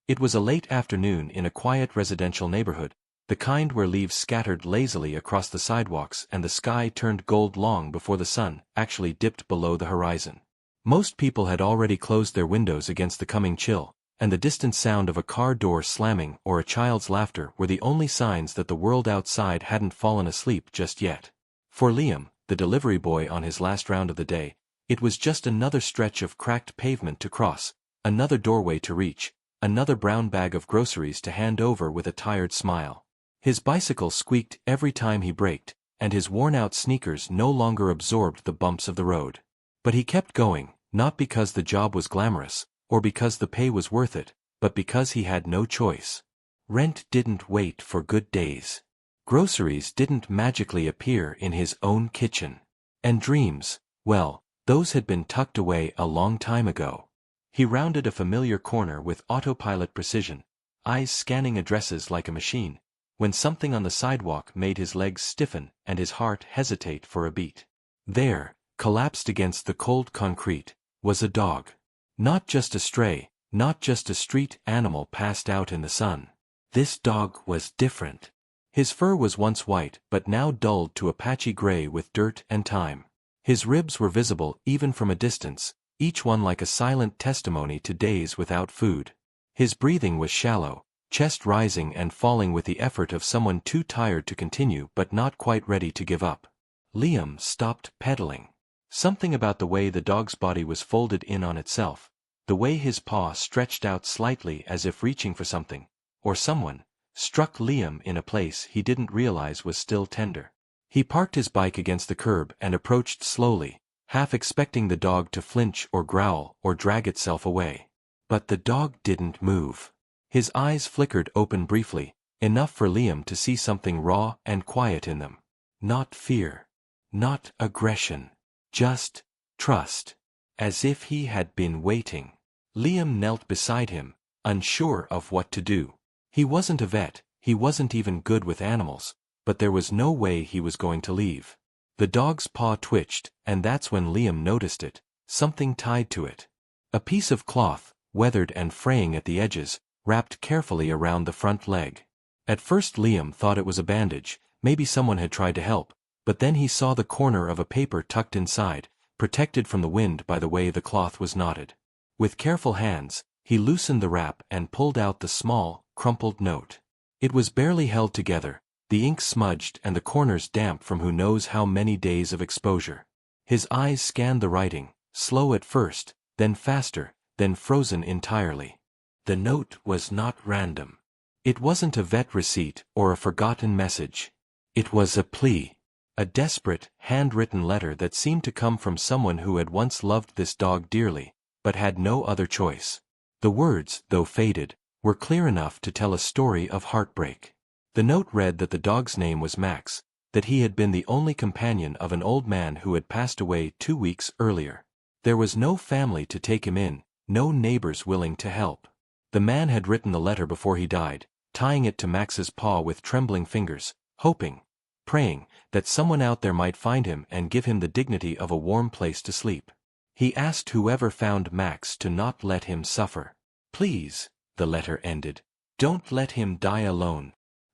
It was a late afternoon in a quiet residential neighborhood, the kind where leaves scattered lazily across the sidewalks and the sky turned gold long before the sun actually dipped below the horizon. Most people had already closed their windows against the coming chill, and the distant sound of a car door slamming or a child's laughter were the only signs that the world outside hadn't fallen asleep just yet. For Liam, the delivery boy on his last round of the day, it was just another stretch of cracked pavement to cross, another doorway to reach, another brown bag of groceries to hand over with a tired smile. His bicycle squeaked every time he braked, and his worn-out sneakers no longer absorbed the bumps of the road. But he kept going, not because the job was glamorous, or because the pay was worth it, but because he had no choice. Rent didn't wait for good days. Groceries didn't magically appear in his own kitchen. And dreams, well, those had been tucked away a long time ago. He rounded a familiar corner with autopilot precision, eyes scanning addresses like a machine, when something on the sidewalk made his legs stiffen and his heart hesitate for a beat. There, collapsed against the cold concrete, was a dog. Not just a stray, not just a street animal passed out in the sun. This dog was different. His fur was once white but now dulled to a patchy gray with dirt and time. His ribs were visible even from a distance, each one like a silent testimony to days without food. His breathing was shallow, chest rising and falling with the effort of someone too tired to continue but not quite ready to give up. Liam stopped pedaling. Something about the way the dog's body was folded in on itself, the way his paw stretched out slightly as if reaching for something, or someone, struck Liam in a place he didn't realize was still tender. He parked his bike against the curb and approached slowly, half expecting the dog to flinch or growl or drag itself away. But the dog didn't move. His eyes flickered open briefly, enough for Liam to see something raw and quiet in them. Not fear. Not aggression. Just trust. As if he had been waiting. Liam knelt beside him, unsure of what to do. He wasn't a vet, he wasn't even good with animals, but there was no way he was going to leave. The dog's paw twitched, and that's when Liam noticed it, something tied to it. A piece of cloth, weathered and fraying at the edges, wrapped carefully around the front leg. At first Liam thought it was a bandage, maybe someone had tried to help, but then he saw the corner of a paper tucked inside, protected from the wind by the way the cloth was knotted. With careful hands, he loosened the wrap and pulled out the small, crumpled note. It was barely held together, the ink smudged and the corners damp from who knows how many days of exposure. His eyes scanned the writing, slow at first, then faster, then frozen entirely. The note was not random. It wasn't a vet receipt or a forgotten message. It was a plea. A desperate, handwritten letter that seemed to come from someone who had once loved this dog dearly, but had no other choice. The words, though faded, were clear enough to tell a story of heartbreak. The note read that the dog's name was Max, that he had been the only companion of an old man who had passed away 2 weeks earlier. There was no family to take him in, no neighbors willing to help. The man had written the letter before he died, tying it to Max's paw with trembling fingers, hoping, praying, that someone out there might find him and give him the dignity of a warm place to sleep. He asked whoever found Max to not let him suffer. Please, the letter ended, don't let him die alone.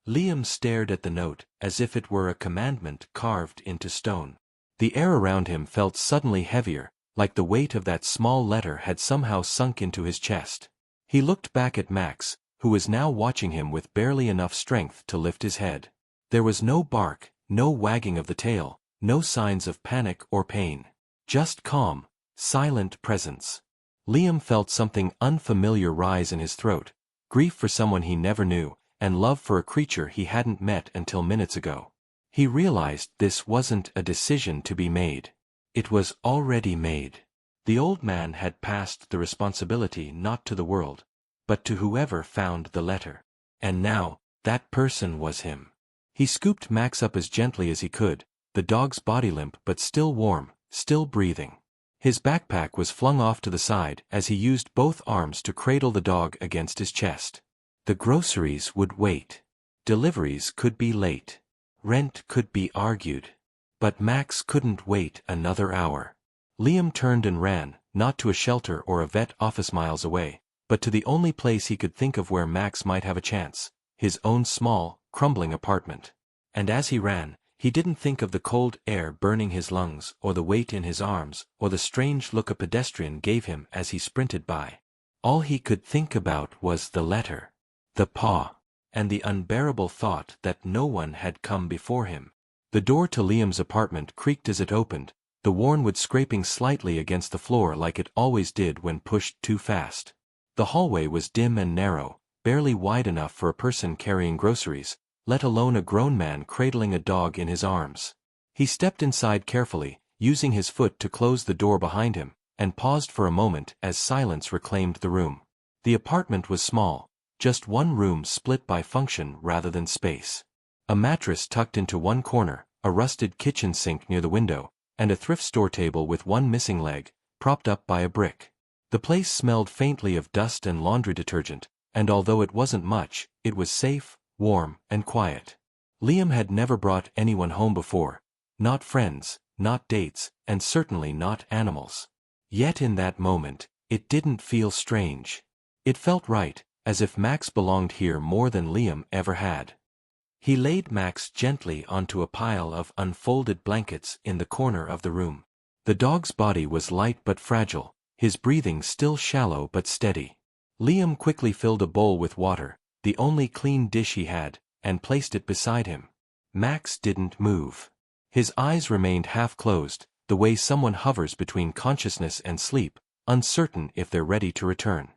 Liam stared at the note, as if it were a commandment carved into stone. The air around him felt suddenly heavier, like the weight of that small letter had somehow sunk into his chest. He looked back at Max, who was now watching him with barely enough strength to lift his head. There was no bark, no wagging of the tail, no signs of panic or pain. Just calm, silent presence. Liam felt something unfamiliar rise in his throat, grief for someone he never knew, and love for a creature he hadn't met until minutes ago. He realized this wasn't a decision to be made. It was already made. The old man had passed the responsibility not to the world, but to whoever found the letter. And now, that person was him. He scooped Max up as gently as he could, the dog's body limp but still warm, still breathing. His backpack was flung off to the side as he used both arms to cradle the dog against his chest. The groceries would wait. Deliveries could be late. Rent could be argued. But Max couldn't wait another hour. Liam turned and ran, not to a shelter or a vet office miles away, but to the only place he could think of where Max might have a chance, his own small, crumbling apartment. And as he ran, he didn't think of the cold air burning his lungs, or the weight in his arms, or the strange look a pedestrian gave him as he sprinted by. All he could think about was the letter, the paw, and the unbearable thought that no one had come before him. The door to Liam's apartment creaked as it opened, the worn wood scraping slightly against the floor like it always did when pushed too fast. The hallway was dim and narrow, barely wide enough for a person carrying groceries, let alone a grown man cradling a dog in his arms. He stepped inside carefully, using his foot to close the door behind him, and paused for a moment as silence reclaimed the room. The apartment was small, just one room split by function rather than space. A mattress tucked into one corner, a rusted kitchen sink near the window, and a thrift store table with one missing leg, propped up by a brick. The place smelled faintly of dust and laundry detergent, and although it wasn't much, it was safe, warm, and quiet. Liam had never brought anyone home before, not friends, not dates, and certainly not animals. Yet in that moment, it didn't feel strange. It felt right, as if Max belonged here more than Liam ever had. He laid Max gently onto a pile of unfolded blankets in the corner of the room. The dog's body was light but fragile, his breathing still shallow but steady. Liam quickly filled a bowl with water, the only clean dish he had, and placed it beside him. Max didn't move. His eyes remained half-closed, the way someone hovers between consciousness and sleep, uncertain if they're ready to return.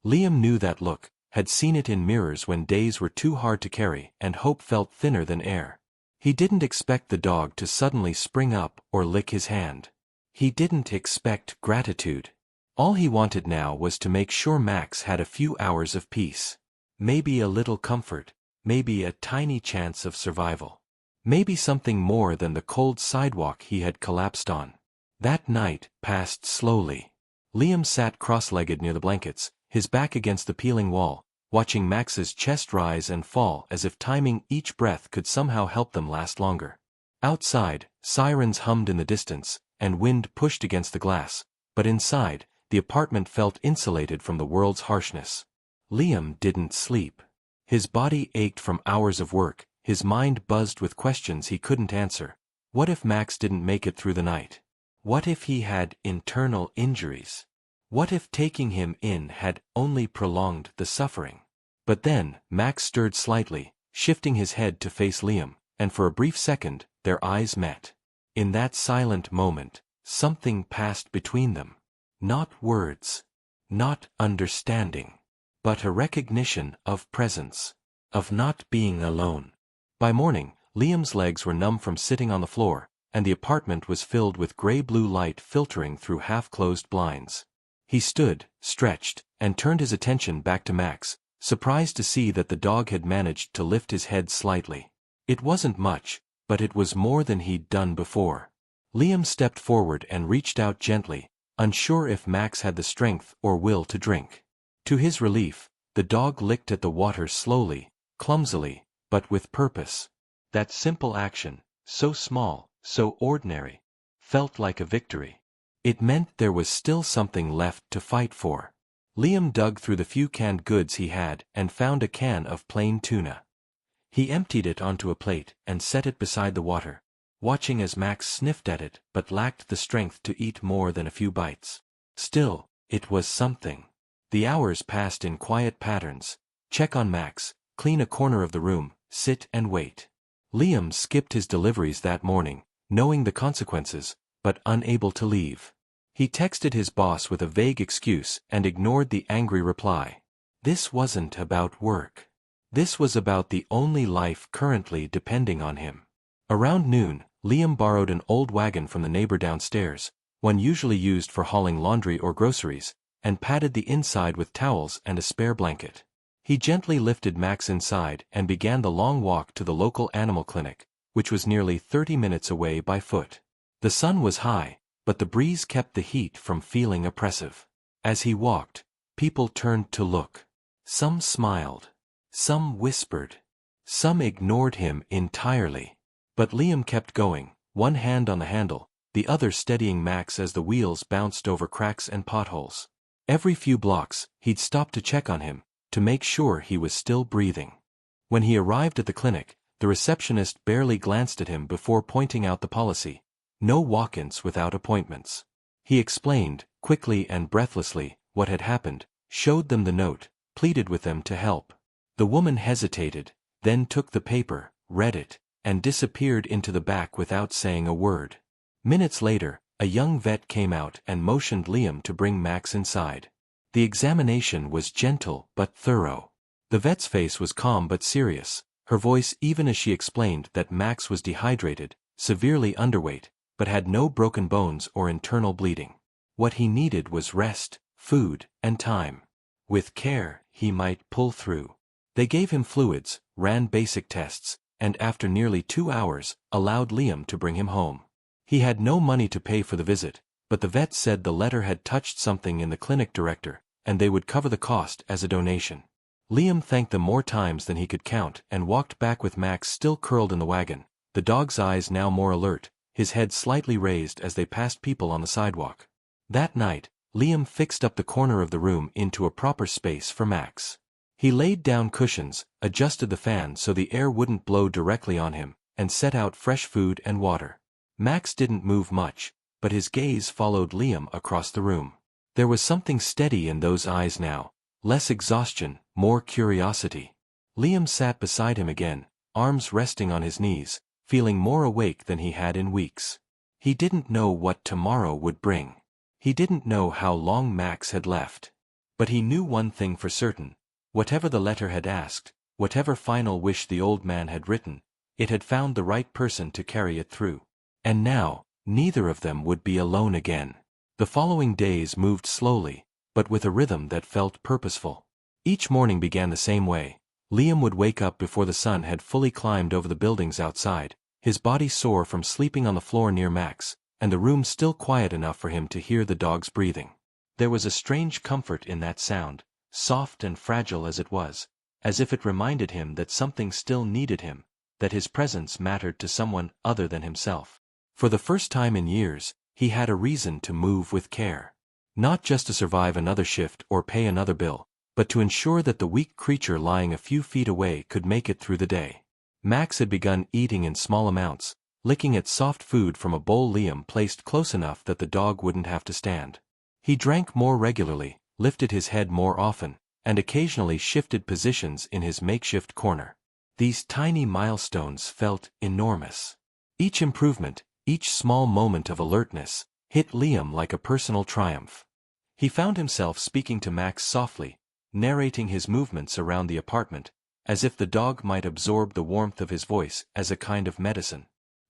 Liam knew that look, had seen it in mirrors when days were too hard to carry and hope felt thinner than air. He didn't expect the dog to suddenly spring up or lick his hand. He didn't expect gratitude. All he wanted now was to make sure Max had a few hours of peace. Maybe a little comfort, maybe a tiny chance of survival. Maybe something more than the cold sidewalk he had collapsed on. That night passed slowly. Liam sat cross-legged near the blankets, his back against the peeling wall, watching Max's chest rise and fall as if timing each breath could somehow help them last longer. Outside, sirens hummed in the distance, and wind pushed against the glass, but inside, the apartment felt insulated from the world's harshness. Liam didn't sleep. His body ached from hours of work, his mind buzzed with questions he couldn't answer. What if Max didn't make it through the night? What if he had internal injuries? What if taking him in had only prolonged the suffering? But then, Max stirred slightly, shifting his head to face Liam, and for a brief second, their eyes met. In that silent moment, something passed between them. Not words. Not understanding. But a recognition of presence. Of not being alone. By morning, Liam's legs were numb from sitting on the floor, and the apartment was filled with gray-blue light filtering through half-closed blinds. He stood, stretched, and turned his attention back to Max, surprised to see that the dog had managed to lift his head slightly. It wasn't much, but it was more than he'd done before. Liam stepped forward and reached out gently, unsure if Max had the strength or will to drink. To his relief, the dog licked at the water slowly, clumsily, but with purpose. That simple action, so small, so ordinary, felt like a victory. It meant there was still something left to fight for. Liam dug through the few canned goods he had and found a can of plain tuna. He emptied it onto a plate and set it beside the water, watching as Max sniffed at it but lacked the strength to eat more than a few bites. Still, it was something. The hours passed in quiet patterns. Check on Max, clean a corner of the room, sit and wait. Liam skipped his deliveries that morning, knowing the consequences, but unable to leave. He texted his boss with a vague excuse and ignored the angry reply. This wasn't about work. This was about the only life currently depending on him. Around noon, Liam borrowed an old wagon from the neighbor downstairs, one usually used for hauling laundry or groceries, and padded the inside with towels and a spare blanket. He gently lifted Max inside and began the long walk to the local animal clinic, which was nearly 30 minutes away by foot. The sun was high, but the breeze kept the heat from feeling oppressive. As he walked, people turned to look. Some smiled. Some whispered. Some ignored him entirely. But Liam kept going, one hand on the handle, the other steadying Max as the wheels bounced over cracks and potholes. Every few blocks, he'd stop to check on him, to make sure he was still breathing. When he arrived at the clinic, the receptionist barely glanced at him before pointing out the policy: no walk-ins without appointments. He explained, quickly and breathlessly, what had happened, showed them the note, pleaded with them to help. The woman hesitated, then took the paper, read it, and disappeared into the back without saying a word. Minutes later, a young vet came out and motioned Liam to bring Max inside. The examination was gentle but thorough. The vet's face was calm but serious, her voice even as she explained that Max was dehydrated, severely underweight, but had no broken bones or internal bleeding. What he needed was rest, food, and time. With care, he might pull through. They gave him fluids, ran basic tests, and after nearly 2 hours, allowed Liam to bring him home. He had no money to pay for the visit, but the vet said the letter had touched something in the clinic director, and they would cover the cost as a donation. Liam thanked them more times than he could count and walked back with Max still curled in the wagon, the dog's eyes now more alert, his head slightly raised as they passed people on the sidewalk. That night, Liam fixed up the corner of the room into a proper space for Max. He laid down cushions, adjusted the fan so the air wouldn't blow directly on him, and set out fresh food and water. Max didn't move much, but his gaze followed Liam across the room. There was something steady in those eyes now, less exhaustion, more curiosity. Liam sat beside him again, arms resting on his knees, feeling more awake than he had in weeks. He didn't know what tomorrow would bring. He didn't know how long Max had left. But he knew one thing for certain: whatever the letter had asked, whatever final wish the old man had written, it had found the right person to carry it through. And now, neither of them would be alone again. The following days moved slowly, but with a rhythm that felt purposeful. Each morning began the same way. Liam would wake up before the sun had fully climbed over the buildings outside, his body sore from sleeping on the floor near Max, and the room still quiet enough for him to hear the dog's breathing. There was a strange comfort in that sound, soft and fragile as it was, as if it reminded him that something still needed him, that his presence mattered to someone other than himself. For the first time in years, he had a reason to move with care. Not just to survive another shift or pay another bill, but to ensure that the weak creature lying a few feet away could make it through the day. Max had begun eating in small amounts, licking at soft food from a bowl Liam placed close enough that the dog wouldn't have to stand. He drank more regularly, lifted his head more often, and occasionally shifted positions in his makeshift corner. These tiny milestones felt enormous. Each improvement, each small moment of alertness, hit Liam like a personal triumph. He found himself speaking to Max softly, narrating his movements around the apartment, as if the dog might absorb the warmth of his voice as a kind of medicine.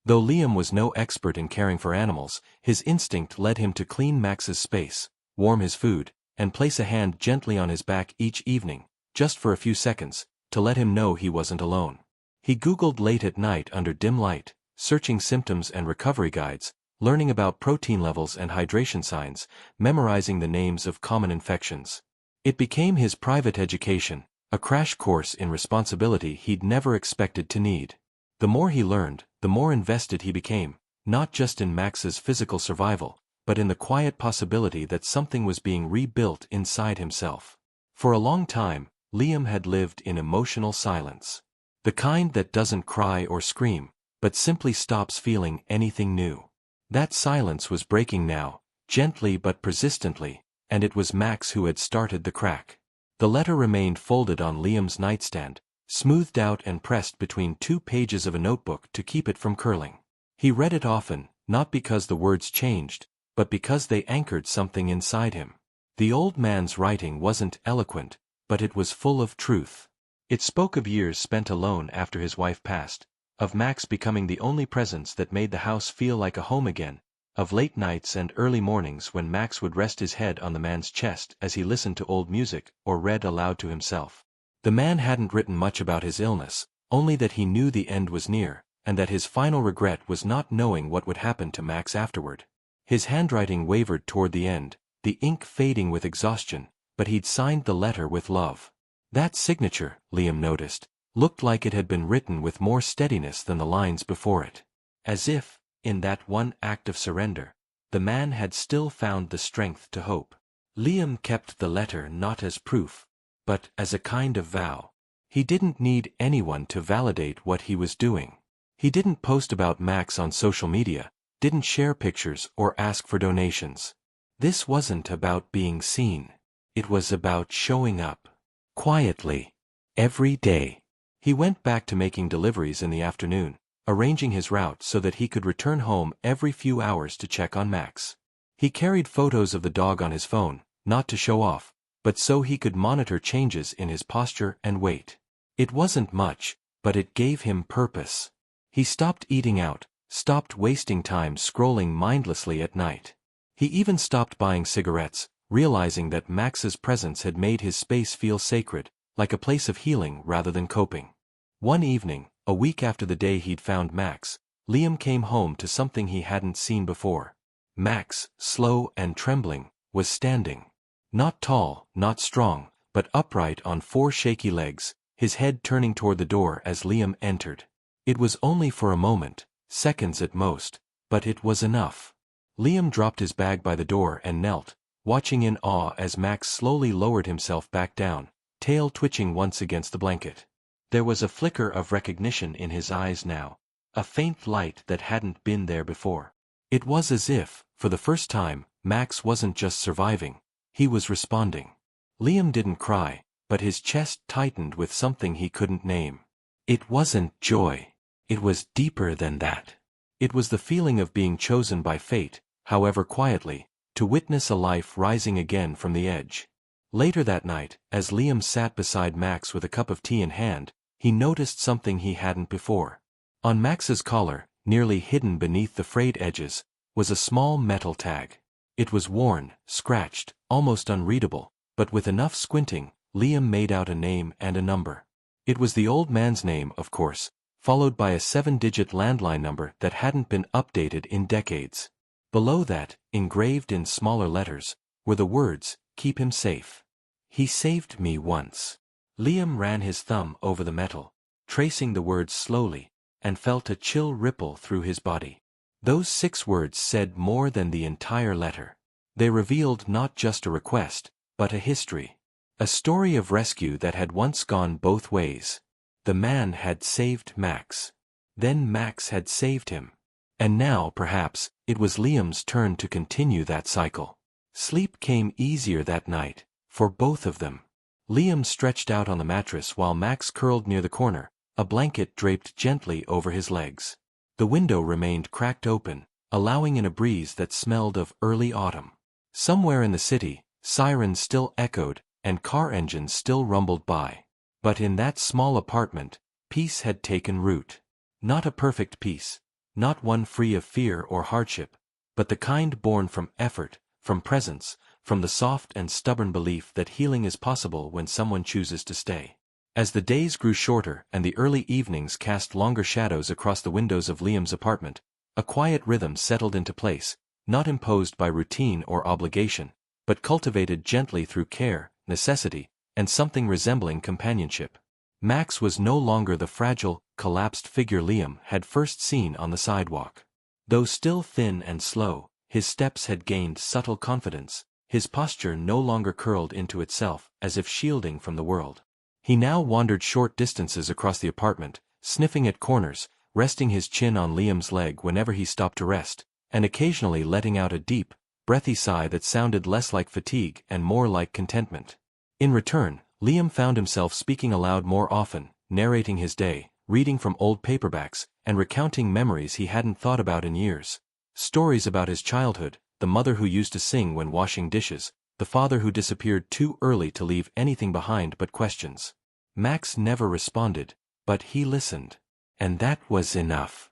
Though Liam was no expert in caring for animals, his instinct led him to clean Max's space, warm his food, and place a hand gently on his back each evening, just for a few seconds, to let him know he wasn't alone. He Googled late at night under dim light, searching symptoms and recovery guides, learning about protein levels and hydration signs, memorizing the names of common infections. It became his private education, a crash course in responsibility he'd never expected to need. The more he learned, the more invested he became, not just in Max's physical survival, but in the quiet possibility that something was being rebuilt inside himself. For a long time, Liam had lived in emotional silence. The kind that doesn't cry or scream, but simply stops feeling anything new. That silence was breaking now, gently but persistently, and it was Max who had started the crack. The letter remained folded on Liam's nightstand, smoothed out and pressed between 2 pages of a notebook to keep it from curling. He read it often, not because the words changed, but because they anchored something inside him. The old man's writing wasn't eloquent, but it was full of truth. It spoke of years spent alone after his wife passed, of Max becoming the only presence that made the house feel like a home again, of late nights and early mornings when Max would rest his head on the man's chest as he listened to old music or read aloud to himself. The man hadn't written much about his illness, only that he knew the end was near, and that his final regret was not knowing what would happen to Max afterward. His handwriting wavered toward the end, the ink fading with exhaustion, but he'd signed the letter with love. That signature, Liam noticed, looked like it had been written with more steadiness than the lines before it. As if, in that one act of surrender, the man had still found the strength to hope. Liam kept the letter not as proof, but as a kind of vow. He didn't need anyone to validate what he was doing. He didn't post about Max on social media, didn't share pictures or ask for donations. This wasn't about being seen. It was about showing up. Quietly. Every day. He went back to making deliveries in the afternoon, arranging his route so that he could return home every few hours to check on Max. He carried photos of the dog on his phone, not to show off, but so he could monitor changes in his posture and weight. It wasn't much, but it gave him purpose. He stopped eating out, stopped wasting time scrolling mindlessly at night. He even stopped buying cigarettes, realizing that Max's presence had made his space feel sacred, like a place of healing rather than coping. One evening, a week after the day he'd found Max, Liam came home to something he hadn't seen before. Max, slow and trembling, was standing. Not tall, not strong, but upright on 4 shaky legs, his head turning toward the door as Liam entered. It was only for a moment, seconds at most, but it was enough. Liam dropped his bag by the door and knelt, watching in awe as Max slowly lowered himself back down, tail twitching once against the blanket. There was a flicker of recognition in his eyes now, a faint light that hadn't been there before. It was as if, for the first time, Max wasn't just surviving, he was responding. Liam didn't cry, but his chest tightened with something he couldn't name. It wasn't joy. It was deeper than that. It was the feeling of being chosen by fate, however quietly, to witness a life rising again from the edge. Later that night, as Liam sat beside Max with a cup of tea in hand, he noticed something he hadn't before. On Max's collar, nearly hidden beneath the frayed edges, was a small metal tag. It was worn, scratched, almost unreadable, but with enough squinting, Liam made out a name and a number. It was the old man's name, of course, followed by a 7-digit landline number that hadn't been updated in decades. Below that, engraved in smaller letters, were the words, "Keep him safe." "He saved me once." Liam ran his thumb over the metal, tracing the words slowly, and felt a chill ripple through his body. Those 6 words said more than the entire letter. They revealed not just a request, but a history. A story of rescue that had once gone both ways. The man had saved Max. Then Max had saved him. And now, perhaps, it was Liam's turn to continue that cycle. Sleep came easier that night, for both of them. Liam stretched out on the mattress while Max curled near the corner, a blanket draped gently over his legs. The window remained cracked open, allowing in a breeze that smelled of early autumn. Somewhere in the city, sirens still echoed, and car engines still rumbled by. But in that small apartment, peace had taken root. Not a perfect peace, not one free of fear or hardship, but the kind born from effort, from presence, from the soft and stubborn belief that healing is possible when someone chooses to stay. As the days grew shorter and the early evenings cast longer shadows across the windows of Liam's apartment, a quiet rhythm settled into place, not imposed by routine or obligation, but cultivated gently through care, necessity, and something resembling companionship. Max was no longer the fragile, collapsed figure Liam had first seen on the sidewalk. Though still thin and slow, his steps had gained subtle confidence, his posture no longer curled into itself as if shielding from the world. He now wandered short distances across the apartment, sniffing at corners, resting his chin on Liam's leg whenever he stopped to rest, and occasionally letting out a deep, breathy sigh that sounded less like fatigue and more like contentment. In return, Liam found himself speaking aloud more often, narrating his day, reading from old paperbacks, and recounting memories he hadn't thought about in years. Stories about his childhood, the mother who used to sing when washing dishes, the father who disappeared too early to leave anything behind but questions. Max never responded, but he listened. And that was enough.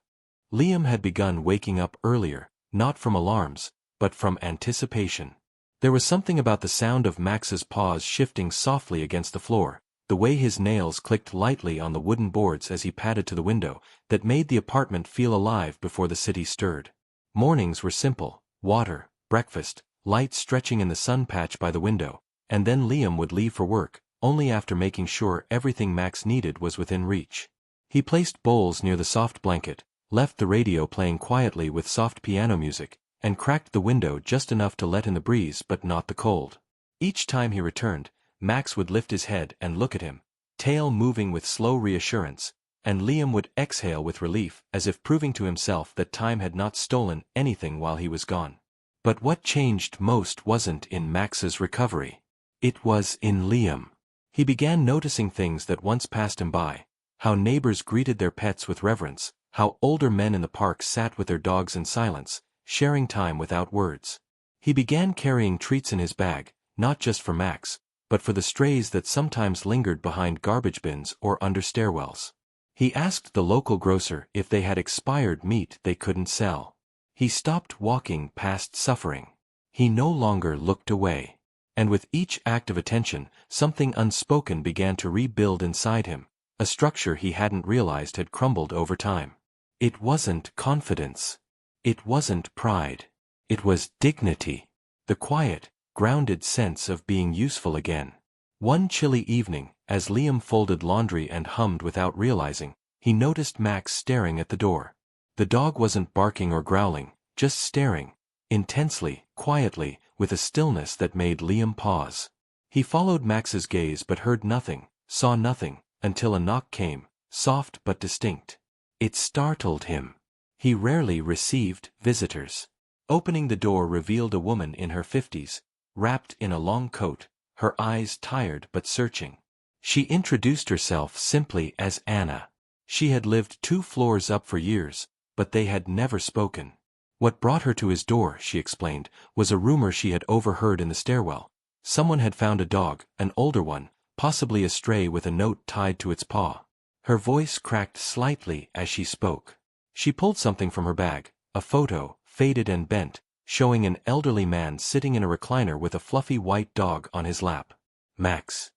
Liam had begun waking up earlier, not from alarms, but from anticipation. There was something about the sound of Max's paws shifting softly against the floor, the way his nails clicked lightly on the wooden boards as he padded to the window, that made the apartment feel alive before the city stirred. Mornings were simple: water, breakfast, light stretching in the sun patch by the window, and then Liam would leave for work, only after making sure everything Max needed was within reach. He placed bowls near the soft blanket, left the radio playing quietly with soft piano music, and cracked the window just enough to let in the breeze but not the cold. Each time he returned, Max would lift his head and look at him, tail moving with slow reassurance, and Liam would exhale with relief as if proving to himself that time had not stolen anything while he was gone. But what changed most wasn't in Max's recovery. It was in Liam. He began noticing things that once passed him by, how neighbors greeted their pets with reverence, how older men in the park sat with their dogs in silence, sharing time without words. He began carrying treats in his bag, not just for Max, but for the strays that sometimes lingered behind garbage bins or under stairwells. He asked the local grocer if they had expired meat they couldn't sell. He stopped walking past suffering. He no longer looked away. And with each act of attention, something unspoken began to rebuild inside him, a structure he hadn't realized had crumbled over time. It wasn't confidence. It wasn't pride. It was dignity. The quiet, grounded sense of being useful again. One chilly evening, as Liam folded laundry and hummed without realizing, he noticed Max staring at the door. The dog wasn't barking or growling, just staring, intensely, quietly, with a stillness that made Liam pause. He followed Max's gaze but heard nothing, saw nothing, until a knock came, soft but distinct. It startled him. He rarely received visitors. Opening the door revealed a woman in her 50s, wrapped in a long coat, her eyes tired but searching. She introduced herself simply as Anna. She had lived 2 floors up for years, but they had never spoken. What brought her to his door, she explained, was a rumor she had overheard in the stairwell. Someone had found a dog, an older one, possibly a stray with a note tied to its paw. Her voice cracked slightly as she spoke. She pulled something from her bag, a photo, faded and bent, showing an elderly man sitting in a recliner with a fluffy white dog on his lap. Max.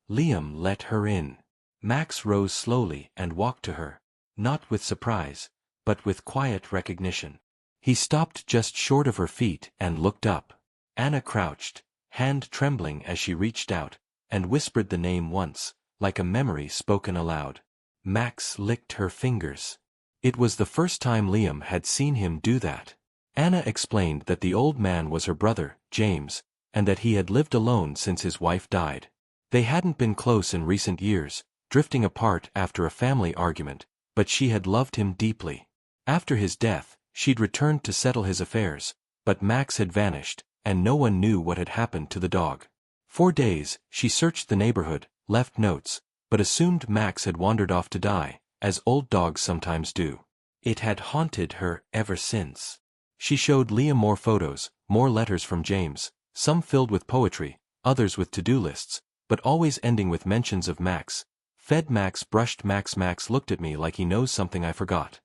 Liam let her in. Max rose slowly and walked to her, not with surprise, but with quiet recognition. He stopped just short of her feet and looked up. Anna crouched, hand trembling as she reached out, and whispered the name once, like a memory spoken aloud. Max licked her fingers. It was the first time Liam had seen him do that. Anna explained that the old man was her brother, James, and that he had lived alone since his wife died. They hadn't been close in recent years, drifting apart after a family argument, but she had loved him deeply. After his death, she'd returned to settle his affairs, but Max had vanished, and no one knew what had happened to the dog. For days, she searched the neighborhood, left notes, but assumed Max had wandered off to die, as old dogs sometimes do. It had haunted her ever since. She showed Liam more photos, more letters from James, some filled with poetry, others with to-do lists, but always ending with mentions of Max. Fed Max, brushed Max. Max looked at me like he knows something I forgot.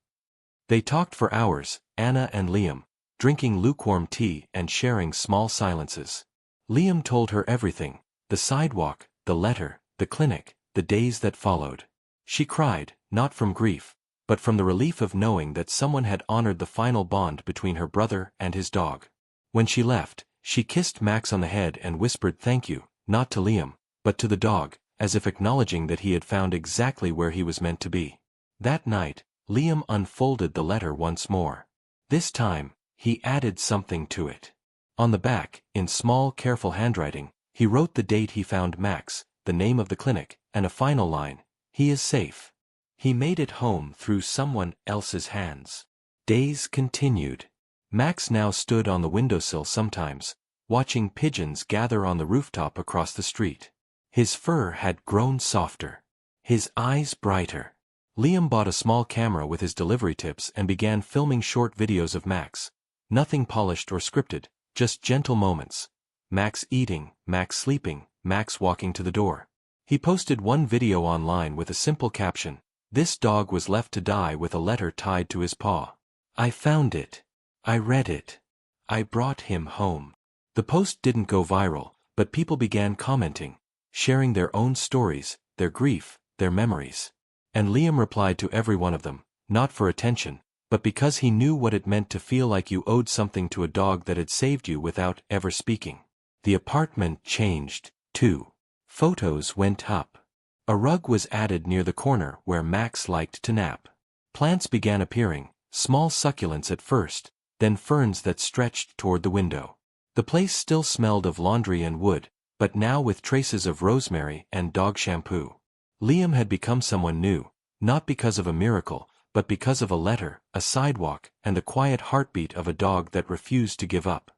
They talked for hours, Anna and Liam, drinking lukewarm tea and sharing small silences. Liam told her everything, the sidewalk, the letter, the clinic, the days that followed. She cried, not from grief, but from the relief of knowing that someone had honored the final bond between her brother and his dog. When she left, she kissed Max on the head and whispered thank you, not to Liam, but to the dog, as if acknowledging that he had found exactly where he was meant to be. That night, Liam unfolded the letter once more. This time, he added something to it. On the back, in small, careful handwriting, he wrote the date he found Max, the name of the clinic, and a final line: he is safe. He made it home through someone else's hands. Days continued. Max now stood on the windowsill sometimes, watching pigeons gather on the rooftop across the street. His fur had grown softer. His eyes brighter. Liam bought a small camera with his delivery tips and began filming short videos of Max. Nothing polished or scripted, just gentle moments. Max eating, Max sleeping, Max walking to the door. He posted one video online with a simple caption: "This dog was left to die with a letter tied to his paw. I found it. I read it. I brought him home." The post didn't go viral, but people began commenting, sharing their own stories, their grief, their memories. And Liam replied to every one of them, not for attention, but because he knew what it meant to feel like you owed something to a dog that had saved you without ever speaking. The apartment changed, too. Photos went up. A rug was added near the corner where Max liked to nap. Plants began appearing, small succulents at first, then ferns that stretched toward the window. The place still smelled of laundry and wood, but now with traces of rosemary and dog shampoo. Liam had become someone new, not because of a miracle, but because of a letter, a sidewalk, and the quiet heartbeat of a dog that refused to give up.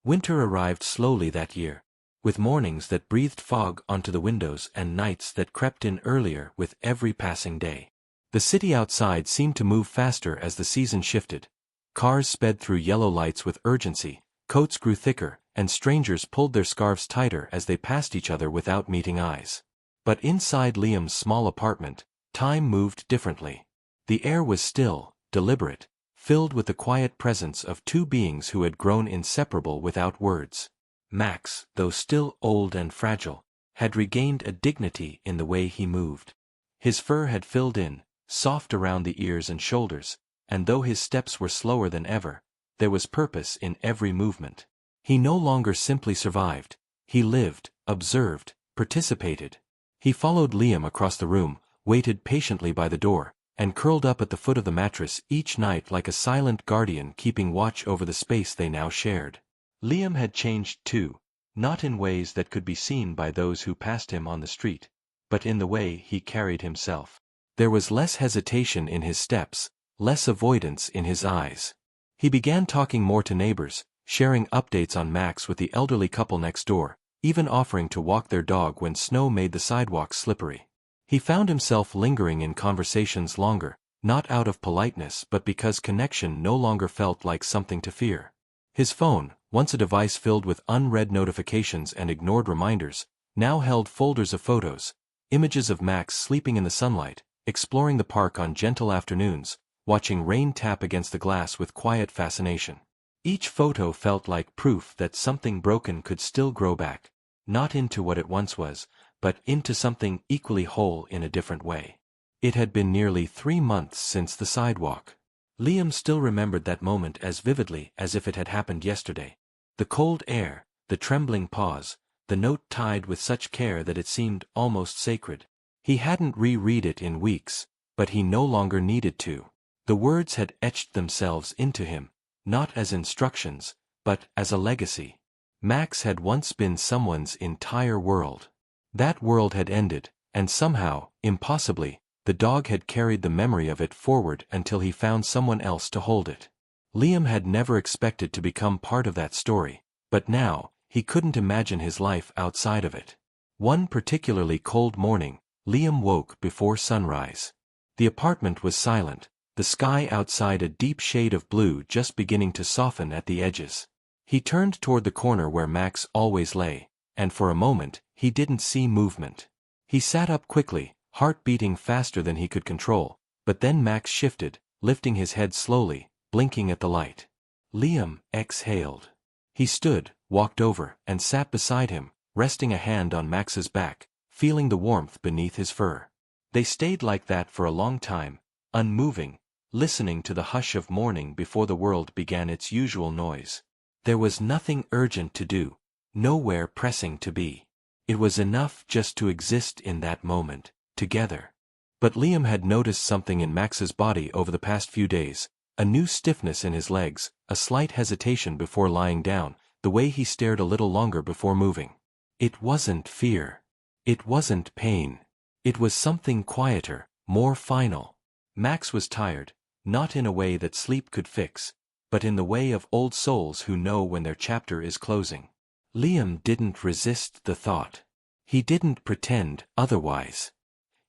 Winter arrived slowly that year, with mornings that breathed fog onto the windows and nights that crept in earlier with every passing day. The city outside seemed to move faster as the season shifted. Cars sped through yellow lights with urgency, coats grew thicker, and strangers pulled their scarves tighter as they passed each other without meeting eyes. But inside Liam's small apartment, time moved differently. The air was still, deliberate, filled with the quiet presence of two beings who had grown inseparable without words. Max, though still old and fragile, had regained a dignity in the way he moved. His fur had filled in, soft around the ears and shoulders, and though his steps were slower than ever, there was purpose in every movement. He no longer simply survived, he lived, observed, participated. He followed Liam across the room, waited patiently by the door, and curled up at the foot of the mattress each night like a silent guardian keeping watch over the space they now shared. Liam had changed too, not in ways that could be seen by those who passed him on the street, but in the way he carried himself. There was less hesitation in his steps, less avoidance in his eyes. He began talking more to neighbors, sharing updates on Max with the elderly couple next door, even offering to walk their dog when snow made the sidewalks slippery. He found himself lingering in conversations longer, not out of politeness but because connection no longer felt like something to fear. His phone, once a device filled with unread notifications and ignored reminders, now held folders of photos, images of Max sleeping in the sunlight, exploring the park on gentle afternoons, watching rain tap against the glass with quiet fascination. Each photo felt like proof that something broken could still grow back, not into what it once was, but into something equally whole in a different way. It had been nearly 3 months since the sidewalk. Liam still remembered that moment as vividly as if it had happened yesterday. The cold air, the trembling pause, the note tied with such care that it seemed almost sacred. He hadn't reread it in weeks, but he no longer needed to. The words had etched themselves into him, not as instructions, but as a legacy. Max had once been someone's entire world. That world had ended, and somehow, impossibly, the dog had carried the memory of it forward until he found someone else to hold it. Liam had never expected to become part of that story, but now, he couldn't imagine his life outside of it. One particularly cold morning, Liam woke before sunrise. The apartment was silent, the sky outside a deep shade of blue just beginning to soften at the edges. He turned toward the corner where Max always lay, and for a moment, he didn't see movement. He sat up quickly, heart beating faster than he could control, but then Max shifted, lifting his head slowly, blinking at the light. Liam exhaled. He stood, walked over, and sat beside him, resting a hand on Max's back, feeling the warmth beneath his fur. They stayed like that for a long time, unmoving, listening to the hush of morning before the world began its usual noise. There was nothing urgent to do, nowhere pressing to be. It was enough just to exist in that moment, together. But Liam had noticed something in Max's body over the past few days, a new stiffness in his legs, a slight hesitation before lying down, the way he stared a little longer before moving. It wasn't fear. It wasn't pain. It was something quieter, more final. Max was tired, not in a way that sleep could fix, but in the way of old souls who know when their chapter is closing. Liam didn't resist the thought. He didn't pretend otherwise.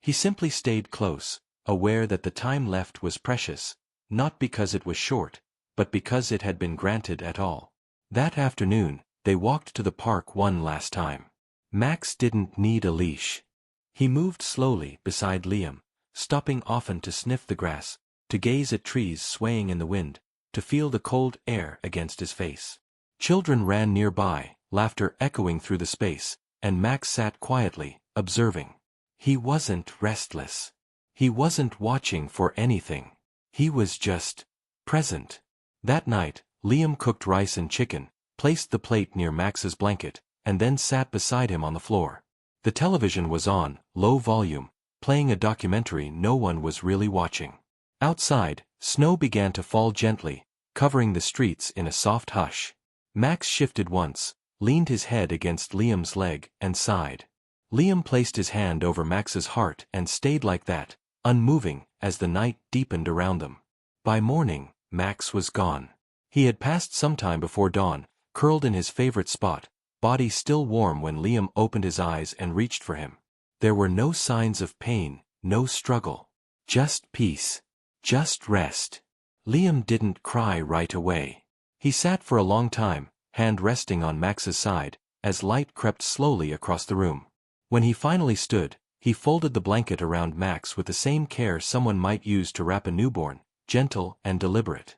He simply stayed close, aware that the time left was precious, not because it was short, but because it had been granted at all. That afternoon, they walked to the park one last time. Max didn't need a leash. He moved slowly beside Liam, stopping often to sniff the grass, to gaze at trees swaying in the wind, to feel the cold air against his face. Children ran nearby, laughter echoing through the space, and Max sat quietly, observing. He wasn't restless. He wasn't watching for anything. He was just present. That night, Liam cooked rice and chicken, placed the plate near Max's blanket, and then sat beside him on the floor. The television was on, low volume, playing a documentary no one was really watching. Outside, snow began to fall gently, covering the streets in a soft hush. Max shifted once, leaned his head against Liam's leg, and sighed. Liam placed his hand over Max's heart and stayed like that, unmoving, as the night deepened around them. By morning, Max was gone. He had passed some time before dawn, curled in his favorite spot, body still warm when Liam opened his eyes and reached for him. There were no signs of pain, no struggle. Just peace. Just rest. Liam didn't cry right away. He sat for a long time, hand resting on Max's side, as light crept slowly across the room. When he finally stood, he folded the blanket around Max with the same care someone might use to wrap a newborn, gentle and deliberate.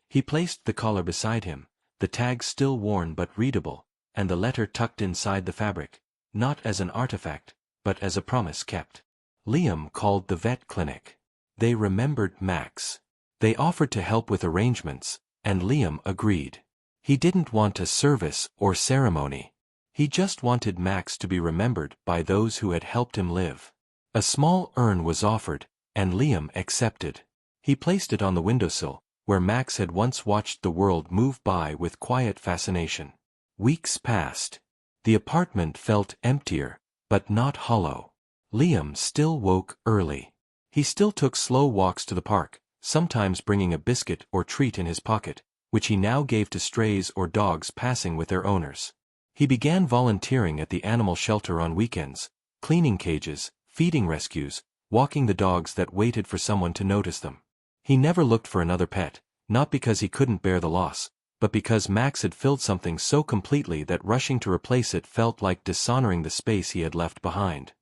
He placed the collar beside him, the tag still worn but readable, and the letter tucked inside the fabric, not as an artifact, but as a promise kept. Liam called the vet clinic. They remembered Max. They offered to help with arrangements, and Liam agreed. He didn't want a service or ceremony. He just wanted Max to be remembered by those who had helped him live. A small urn was offered, and Liam accepted. He placed it on the windowsill, where Max had once watched the world move by with quiet fascination. Weeks passed. The apartment felt emptier, but not hollow. Liam still woke early. He still took slow walks to the park, sometimes bringing a biscuit or treat in his pocket, which he now gave to strays or dogs passing with their owners. He began volunteering at the animal shelter on weekends, cleaning cages, feeding rescues, walking the dogs that waited for someone to notice them. He never looked for another pet, not because he couldn't bear the loss, but because Max had filled something so completely that rushing to replace it felt like dishonoring the space he had left behind.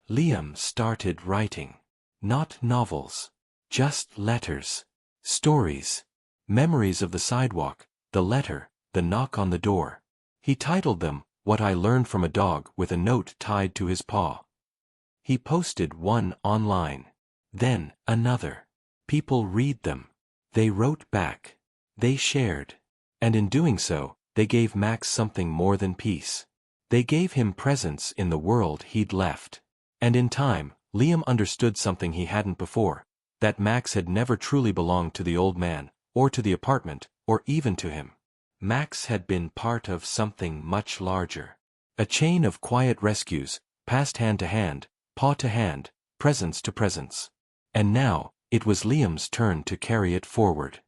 Liam started writing. Not novels. Just letters. Stories. Memories of the sidewalk, the letter, the knock on the door. He titled them, What I Learned from a Dog, with a note tied to his paw. He posted one online. Then, another. People read them. They wrote back. They shared. And in doing so, they gave Max something more than peace. They gave him presence in the world he'd left. And in time, Liam understood something he hadn't before, that Max had never truly belonged to the old man, or to the apartment, or even to him. Max had been part of something much larger. A chain of quiet rescues, passed hand to hand, paw to hand, presence to presence. And now, it was Liam's turn to carry it forward.